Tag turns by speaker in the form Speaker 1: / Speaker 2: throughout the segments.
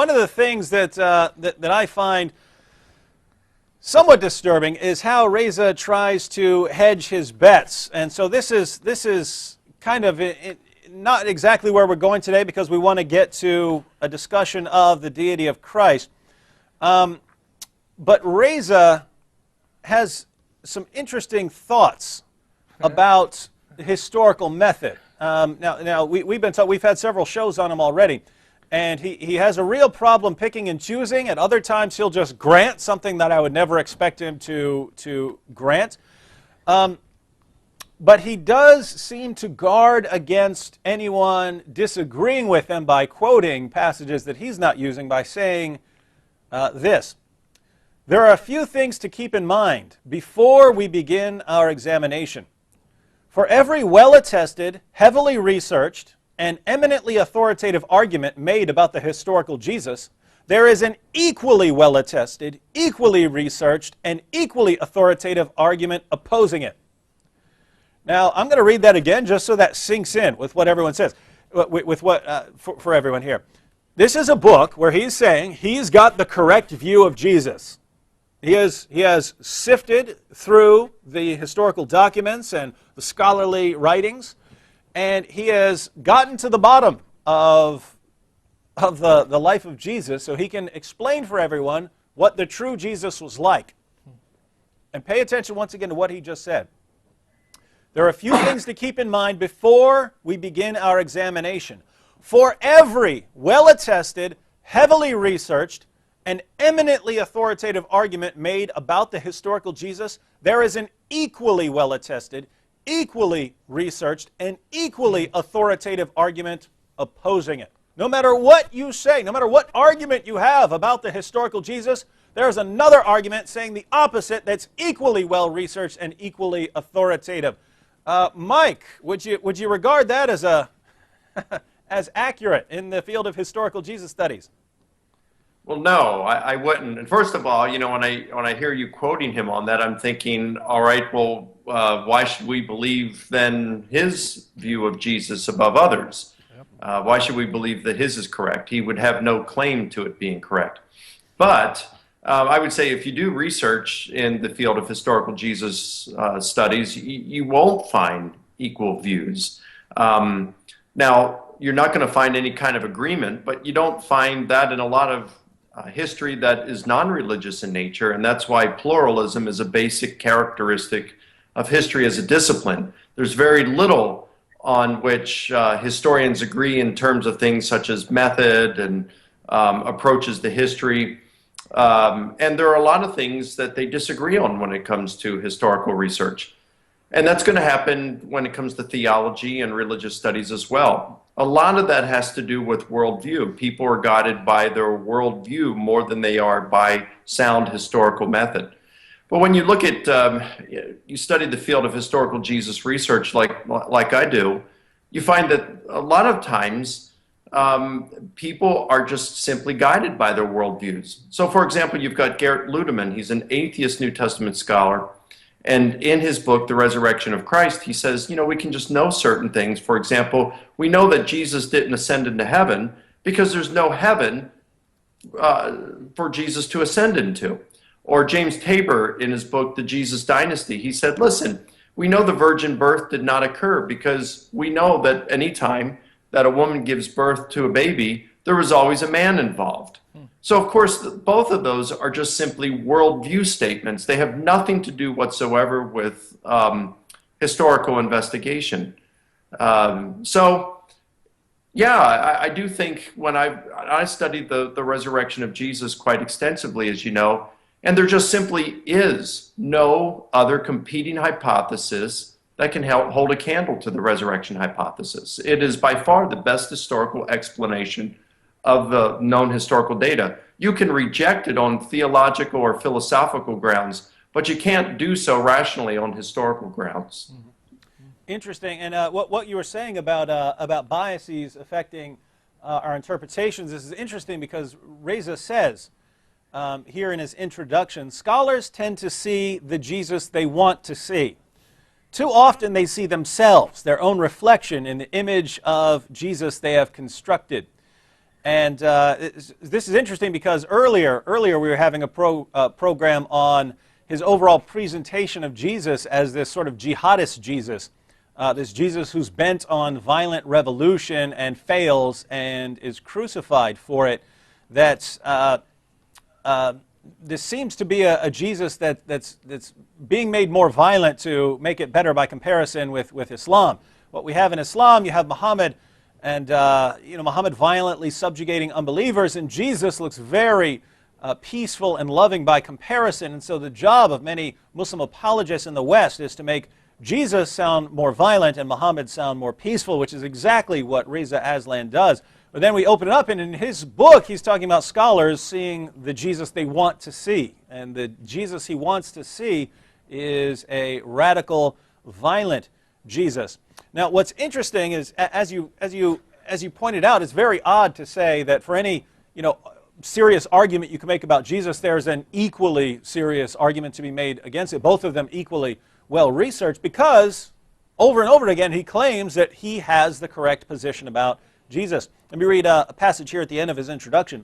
Speaker 1: one of the things that I find somewhat disturbing is how Reza tries to hedge his bets. And so this is kind of not exactly where we're going today, because we want to get to a discussion of the deity of Christ. But Reza has some interesting thoughts about the historical method. Now we've had several shows on him already, and he has a real problem picking and choosing. At other times, he'll just grant something that I would never expect him to grant. But he does seem to guard against anyone disagreeing with him by quoting passages that he's not using, by saying this: "There are a few things to keep in mind before we begin our examination. For every well-attested, heavily researched, and eminently authoritative argument made about the historical Jesus, there is an equally well-attested, equally researched, and equally authoritative argument opposing it." Now, I'm going to read that again just so that sinks in with what everyone says, for everyone here. This is a book where he's saying he's got the correct view of Jesus. He has sifted through the historical documents and the scholarly writings, and he has gotten to the bottom of the life of Jesus so he can explain for everyone what the true Jesus was like. And pay attention once again to what he just said. There are a few things to keep in mind before we begin our examination. For every well-attested, heavily researched, and eminently authoritative argument made about the historical Jesus, there is an equally well-attested, equally researched, and equally authoritative argument opposing it. No matter what you say, no matter what argument you have about the historical Jesus, there is another argument saying the opposite that's equally well-researched and equally authoritative. Mike, would you regard that as as accurate in the field of historical Jesus studies?
Speaker 2: Well, no, I wouldn't. And first of all, when I hear you quoting him on that, I'm thinking, all right, well, why should we believe then his view of Jesus above others? Yep. Why should we believe that his is correct? He would have no claim to it being correct. But I would say if you do research in the field of historical Jesus studies, you won't find equal views. Now, you're not going to find any kind of agreement, but you don't find that in a lot of history that is non-religious in nature, and that's why pluralism is a basic characteristic of history as a discipline. There's very little on which historians agree in terms of things such as method and approaches to history. And there are a lot of things that they disagree on when it comes to historical research. And that's going to happen when it comes to theology and religious studies as well. A lot of that has to do with worldview. People are guided by their worldview more than they are by sound historical method. But when you look at, you study the field of historical Jesus research like I do, you find that a lot of times people are just simply guided by their worldviews. So for example, you've got Gerrit Ludemann. He's an atheist New Testament scholar. And in his book, The Resurrection of Christ, he says, we can just know certain things. For example, we know that Jesus didn't ascend into heaven because there's no heaven for Jesus to ascend into. Or James Tabor, in his book, The Jesus Dynasty, he said, listen, we know the virgin birth did not occur because we know that any time that a woman gives birth to a baby, there was always a man involved. So, of course, both of those are just simply worldview statements. They have nothing to do whatsoever with historical investigation. So, yeah, I do think when I studied the resurrection of Jesus quite extensively, as you know, and there just simply is no other competing hypothesis that can hold a candle to the resurrection hypothesis. It is by far the best historical explanation of the known historical data. You can reject it on theological or philosophical grounds, but you can't do so rationally on historical grounds.
Speaker 1: Interesting. And what you were saying about biases affecting our interpretations, this is interesting because Reza says here in his introduction, scholars tend to see the Jesus they want to see. Too often they see themselves, their own reflection in the image of Jesus they have constructed. And this is interesting because earlier we were having a program on his overall presentation of Jesus as this sort of jihadist Jesus, this Jesus who's bent on violent revolution and fails and is crucified for it. This seems to be a Jesus that's being made more violent to make it better by comparison with Islam. What we have in Islam, you have Muhammad, and Muhammad violently subjugating unbelievers, and Jesus looks very peaceful and loving by comparison. And so the job of many Muslim apologists in the West is to make Jesus sound more violent and Muhammad sound more peaceful, which is exactly what Reza Aslan does. But then we open it up, and in his book, he's talking about scholars seeing the Jesus they want to see. And the Jesus he wants to see is a radical, violent Jesus. Now, what's interesting is, as you pointed out, it's very odd to say that for any, serious argument you can make about Jesus, there's an equally serious argument to be made against it, both of them equally well-researched, because over and over again he claims that he has the correct position about Jesus. Let me read a passage here at the end of his introduction.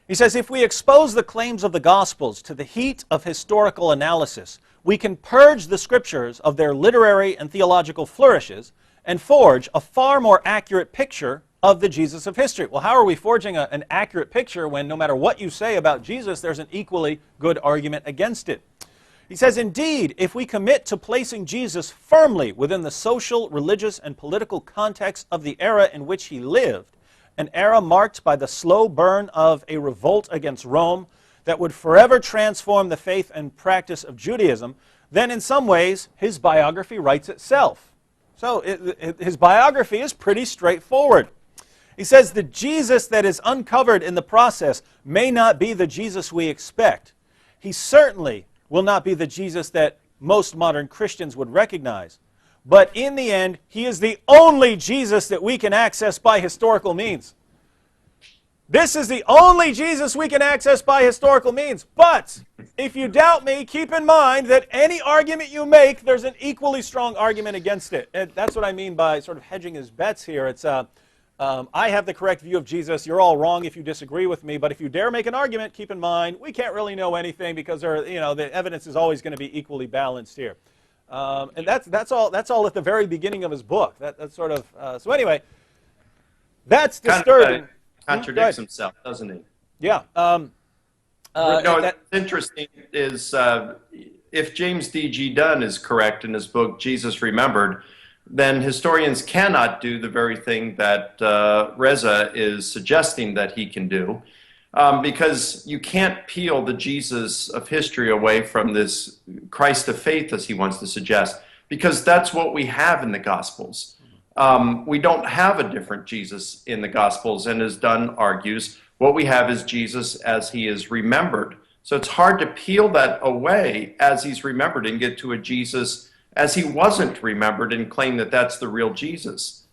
Speaker 1: He says, "If we expose the claims of the Gospels to the heat of historical analysis, we can purge the Scriptures of their literary and theological flourishes and forge a far more accurate picture of the Jesus of history." Well, how are we forging an accurate picture when no matter what you say about Jesus, there's an equally good argument against it? He says, "Indeed, if we commit to placing Jesus firmly within the social, religious, and political context of the era in which he lived, an era marked by the slow burn of a revolt against Rome that would forever transform the faith and practice of Judaism, then in some ways his biography writes itself." So his biography is pretty straightforward. He says, "The Jesus that is uncovered in the process may not be the Jesus we expect. He certainly will not be the Jesus that most modern Christians would recognize. But in the end, he is the only Jesus that we can access by historical means." This is the only Jesus we can access by historical means. But if you doubt me, keep in mind that any argument you make, there's an equally strong argument against it. And that's what I mean by sort of hedging his bets here. It's I have the correct view of Jesus. You're all wrong if you disagree with me. But if you dare make an argument, keep in mind we can't really know anything because the evidence is always going to be equally balanced here. And that's all at the very beginning of his book. That's sort of so anyway. That's disturbing.
Speaker 2: Contradicts himself, doesn't he?
Speaker 1: Yeah.
Speaker 2: What's interesting is if James D.G. Dunn is correct in his book Jesus Remembered, then historians cannot do the very thing that Reza is suggesting that he can do, because you can't peel the Jesus of history away from this Christ of faith, as he wants to suggest, because that's what we have in the Gospels. We don't have a different Jesus in the Gospels, and as Dunn argues, what we have is Jesus as he is remembered. So it's hard to peel that away as he's remembered and get to a Jesus as he wasn't remembered and claim that that's the real Jesus.